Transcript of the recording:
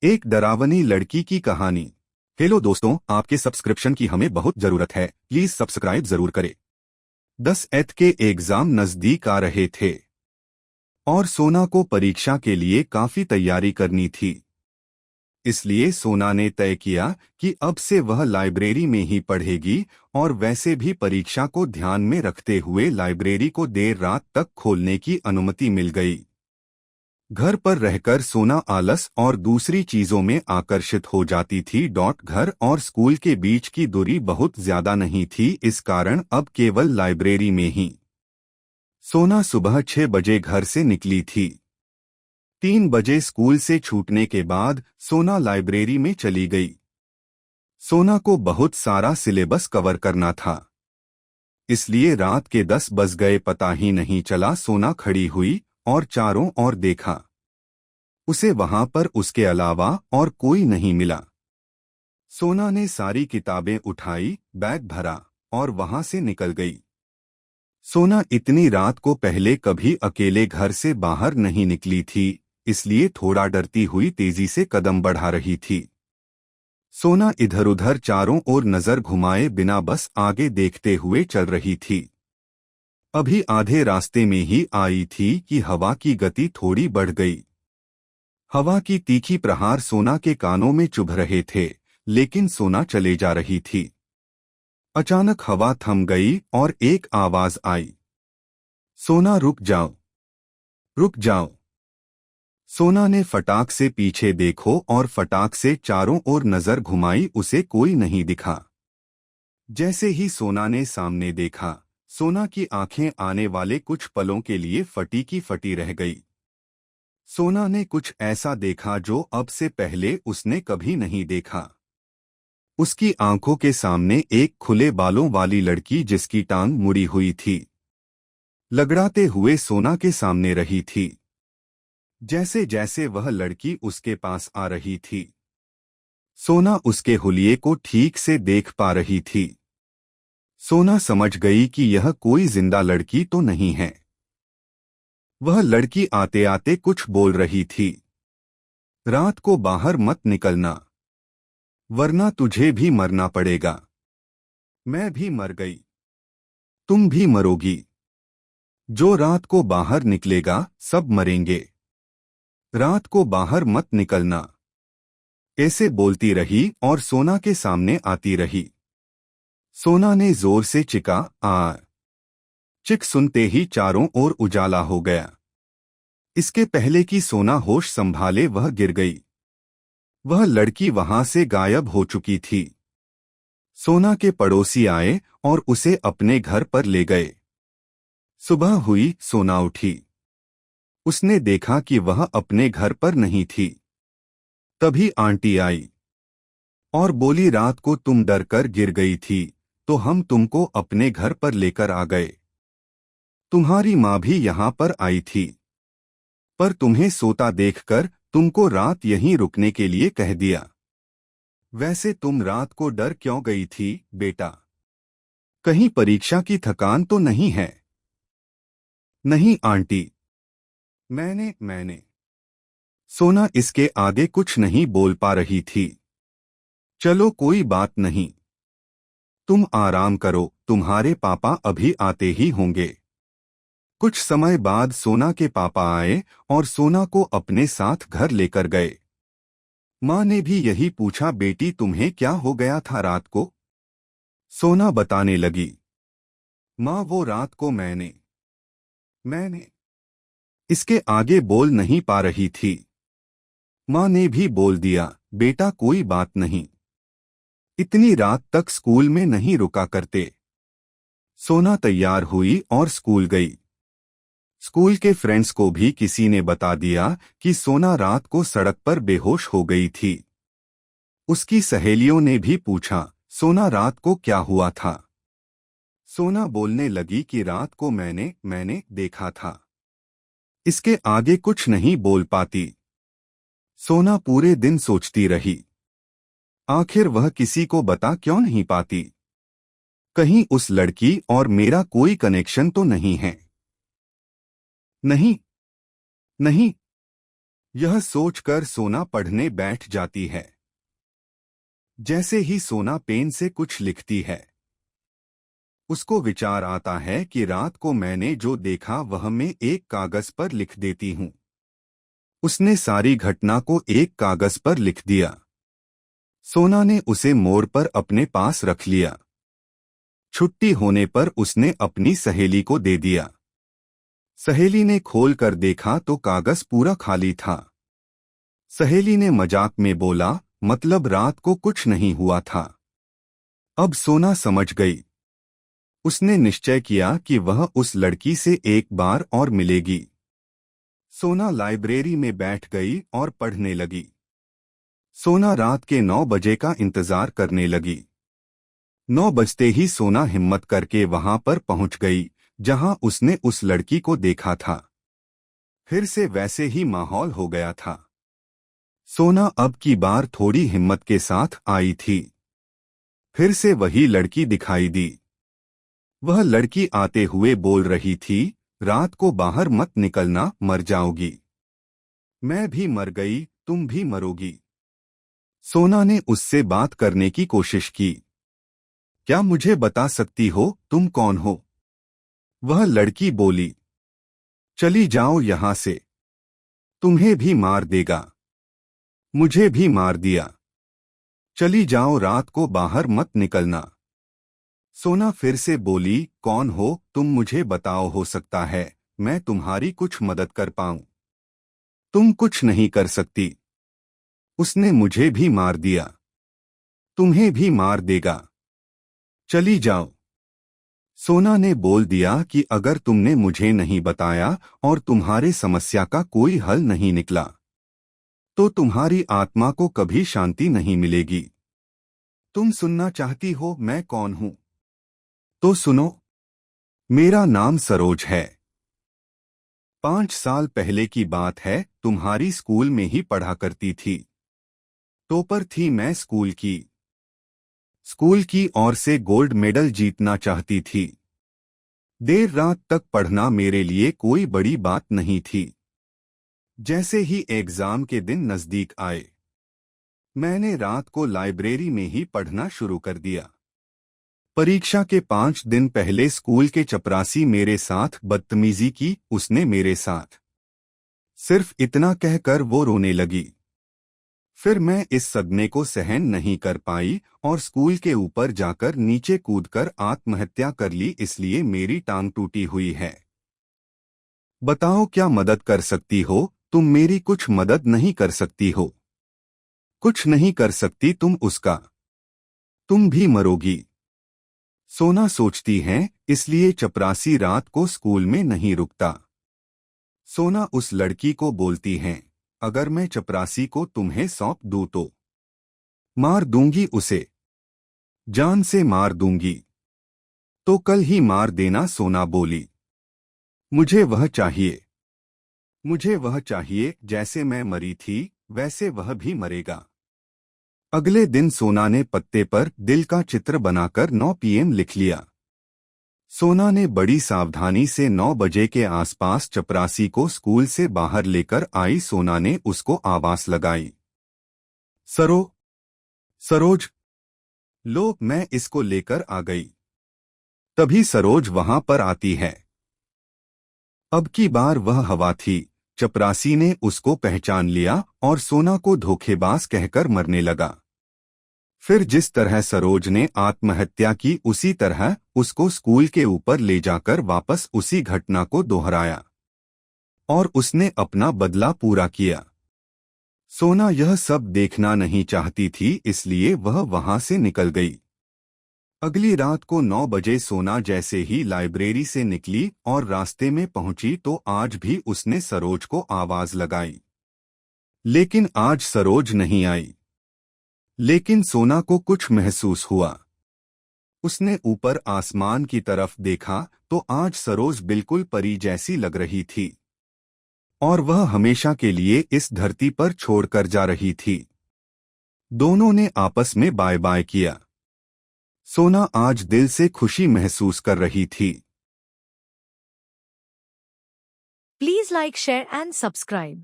एक डरावनी लड़की की कहानी। हेलो दोस्तों, आपके सब्सक्रिप्शन की हमें बहुत जरूरत है। प्लीज सब्सक्राइब जरूर करें। 10th के एग्जाम नजदीक आ रहे थे और सोना को परीक्षा के लिए काफी तैयारी करनी थी। इसलिए सोना ने तय किया कि अब से वह लाइब्रेरी में ही पढ़ेगी और वैसे भी परीक्षा को ध्यान में रखते हुए लाइब्रेरी को देर रात तक खोलने की अनुमति मिल गई। घर पर रहकर सोना आलस और दूसरी चीजों में आकर्षित हो जाती थी। घर और स्कूल के बीच की दूरी बहुत ज्यादा नहीं थी, इस कारण अब केवल लाइब्रेरी में ही। सोना सुबह 6 बजे घर से निकली थी। 3 बजे स्कूल से छूटने के बाद सोना लाइब्रेरी में चली गई। सोना को बहुत सारा सिलेबस कवर करना था, इसलिए रात के 10 बज गए पता ही नहीं चला। सोना खड़ी हुई और चारों ओर देखा। उसे वहां पर उसके अलावा और कोई नहीं मिला। सोना ने सारी किताबें उठाई, बैग भरा और वहां से निकल गई। सोना इतनी रात को पहले कभी अकेले घर से बाहर नहीं निकली थी, इसलिए थोड़ा डरती हुई तेजी से कदम बढ़ा रही थी। सोना इधर उधर चारों ओर नजर घुमाए बिना बस आगे देखते हुए चल रही थी। अभी आधे रास्ते में ही आई थी कि हवा की गति थोड़ी बढ़ गई। हवा की तीखी प्रहार सोना के कानों में चुभ रहे थे, लेकिन सोना चले जा रही थी। अचानक हवा थम गई और एक आवाज आई, सोना रुक जाओ, रुक जाओ। सोना ने फटाक से पीछे देखो और फटाक से चारों ओर नजर घुमाई, उसे कोई नहीं दिखा। जैसे ही सोना ने सामने देखा, सोना की आंखें आने वाले कुछ पलों के लिए फटी की फटी रह गई। सोना ने कुछ ऐसा देखा जो अब से पहले उसने कभी नहीं देखा। उसकी आंखों के सामने एक खुले बालों वाली लड़की जिसकी टांग मुड़ी हुई थी, लगड़ाते हुए सोना के सामने रही थी। जैसे जैसे वह लड़की उसके पास आ रही थी, सोना उसके हुलिये को ठीक से देख पा रही थी। सोना समझ गई कि यह कोई जिंदा लड़की तो नहीं है। वह लड़की आते आते कुछ बोल रही थी, रात को बाहर मत निकलना, वरना तुझे भी मरना पड़ेगा। मैं भी मर गई, तुम भी मरोगी। जो रात को बाहर निकलेगा सब मरेंगे। रात को बाहर मत निकलना। ऐसे बोलती रही और सोना के सामने आती रही। सोना ने जोर से चिका, आ। चिक सुनते ही चारों ओर उजाला हो गया। इसके पहले कि सोना होश संभाले वह गिर गई। वह लड़की वहां से गायब हो चुकी थी। सोना के पड़ोसी आए और उसे अपने घर पर ले गए। सुबह हुई, सोना उठी। उसने देखा कि वह अपने घर पर नहीं थी। तभी आंटी आई और बोली, रात को तुम डर कर गिर गई थी तो हम तुमको अपने घर पर लेकर आ गए। तुम्हारी माँ भी यहाँ पर आई थी, पर तुम्हें सोता देखकर तुमको रात यहीं रुकने के लिए कह दिया। वैसे तुम रात को डर क्यों गई थी बेटा? कहीं परीक्षा की थकान तो नहीं है? नहीं आंटी, मैंने। सोना इसके आगे कुछ नहीं बोल पा रही थी। चलो कोई बात नहीं, तुम आराम करो, तुम्हारे पापा अभी आते ही होंगे। कुछ समय बाद सोना के पापा आए और सोना को अपने साथ घर लेकर गए। माँ ने भी यही पूछा, बेटी तुम्हें क्या हो गया था रात को? सोना बताने लगी, माँ वो रात को मैंने इसके आगे बोल नहीं पा रही थी। माँ ने भी बोल दिया, बेटा कोई बात नहीं, इतनी रात तक स्कूल में नहीं रुका करते। सोना तैयार हुई और स्कूल गई। स्कूल के फ्रेंड्स को भी किसी ने बता दिया कि सोना रात को सड़क पर बेहोश हो गई थी। उसकी सहेलियों ने भी पूछा, सोना रात को क्या हुआ था? सोना बोलने लगी कि रात को मैंने देखा था। इसके आगे कुछ नहीं बोल पाती। सोना पूरे दिन सोचती रही। आखिर वह किसी को बता क्यों नहीं पाती? कहीं उस लड़की और मेरा कोई कनेक्शन तो नहीं है? नहीं, यह सोचकर सोना पढ़ने बैठ जाती है। जैसे ही सोना पेन से कुछ लिखती है, उसको विचार आता है कि रात को मैंने जो देखा वह मैं एक कागज पर लिख देती हूँ। उसने सारी घटना को एक कागज पर लिख दिया। सोना ने उसे मोड़ पर अपने पास रख लिया। छुट्टी होने पर उसने अपनी सहेली को दे दिया। सहेली ने खोल कर देखा तो कागज पूरा खाली था। सहेली ने मजाक में बोला, मतलब रात को कुछ नहीं हुआ था। अब सोना समझ गई। उसने निश्चय किया कि वह उस लड़की से एक बार और मिलेगी। सोना लाइब्रेरी में बैठ गई और पढ़ने लगी। सोना रात के 9 बजे का इंतजार करने लगी। 9 बजते ही सोना हिम्मत करके वहां पर पहुंच गई जहां उसने उस लड़की को देखा था। फिर से वैसे ही माहौल हो गया था। सोना अब की बार थोड़ी हिम्मत के साथ आई थी। फिर से वही लड़की दिखाई दी। वह लड़की आते हुए बोल रही थी, रात को बाहर मत निकलना, मर जाओगी। मैं भी मर गई, तुम भी मरोगी। सोना ने उससे बात करने की कोशिश की। क्या मुझे बता सकती हो तुम कौन हो? वह लड़की बोली, चली जाओ यहां से, तुम्हें भी मार देगा। मुझे भी मार दिया। चली जाओ, रात को बाहर मत निकलना। सोना फिर से बोली, कौन हो तुम, मुझे बताओ, हो सकता है मैं तुम्हारी कुछ मदद कर पाऊं। तुम कुछ नहीं कर सकती। उसने मुझे भी मार दिया, तुम्हें भी मार देगा। चली जाओ। सोना ने बोल दिया कि अगर तुमने मुझे नहीं बताया और तुम्हारे समस्या का कोई हल नहीं निकला तो तुम्हारी आत्मा को कभी शांति नहीं मिलेगी। तुम सुनना चाहती हो मैं कौन हूं? तो सुनो। मेरा नाम सरोज है। 5 साल पहले की बात है, तुम्हारी स्कूल में ही पढ़ा करती थी। टॉपर थी मैं स्कूल की। स्कूल की ओर से गोल्ड मेडल जीतना चाहती थी। देर रात तक पढ़ना मेरे लिए कोई बड़ी बात नहीं थी। जैसे ही एग्जाम के दिन नजदीक आए, मैंने रात को लाइब्रेरी में ही पढ़ना शुरू कर दिया। परीक्षा के 5 दिन पहले स्कूल के चपरासी मेरे साथ बदतमीजी की, उसने मेरे साथ। सिर्फ इतना कहकर वो रोने लगी। फिर मैं इस सदमे को सहन नहीं कर पाई और स्कूल के ऊपर जाकर नीचे कूदकर आत्महत्या कर ली, इसलिए मेरी टांग टूटी हुई है। बताओ क्या मदद कर सकती हो तुम? मेरी कुछ मदद नहीं कर सकती हो। कुछ नहीं कर सकती तुम उसका। तुम भी मरोगी। सोना सोचती है, इसलिए चपरासी रात को स्कूल में नहीं रुकता। सोना उस लड़की को बोलती है, अगर मैं चपरासी को तुम्हें सौंप दूं तो मार दूंगी उसे, जान से मार दूंगी। तो कल ही मार देना, सोना बोली। मुझे वह चाहिए। मुझे वह चाहिए जैसे मैं मरी थी वैसे वह भी मरेगा। अगले दिन सोना ने पत्ते पर दिल का चित्र बनाकर 9 PM लिख लिया। सोना ने बड़ी सावधानी से 9 बजे के आसपास चपरासी को स्कूल से बाहर लेकर आई। सोना ने उसको आवाज लगाई, सरोज, लो मैं इसको लेकर आ गई। तभी सरोज वहां पर आती है। अब की बार वह हवा थी। चपरासी ने उसको पहचान लिया और सोना को धोखेबाज कहकर मरने लगा। फिर जिस तरह सरोज ने आत्महत्या की उसी तरह उसको स्कूल के ऊपर ले जाकर वापस उसी घटना को दोहराया और उसने अपना बदला पूरा किया। सोना यह सब देखना नहीं चाहती थी, इसलिए वह वहां से निकल गई। अगली रात को 9 बजे सोना जैसे ही लाइब्रेरी से निकली और रास्ते में पहुंची तो आज भी उसने सरोज को आवाज लगाई, लेकिन आज सरोज नहीं आई। लेकिन सोना को कुछ महसूस हुआ। उसने ऊपर आसमान की तरफ देखा तो आज सरोज बिल्कुल परी जैसी लग रही थी और वह हमेशा के लिए इस धरती पर छोड़कर जा रही थी। दोनों ने आपस में बाय बाय किया। सोना आज दिल से खुशी महसूस कर रही थी। Please like, share and subscribe.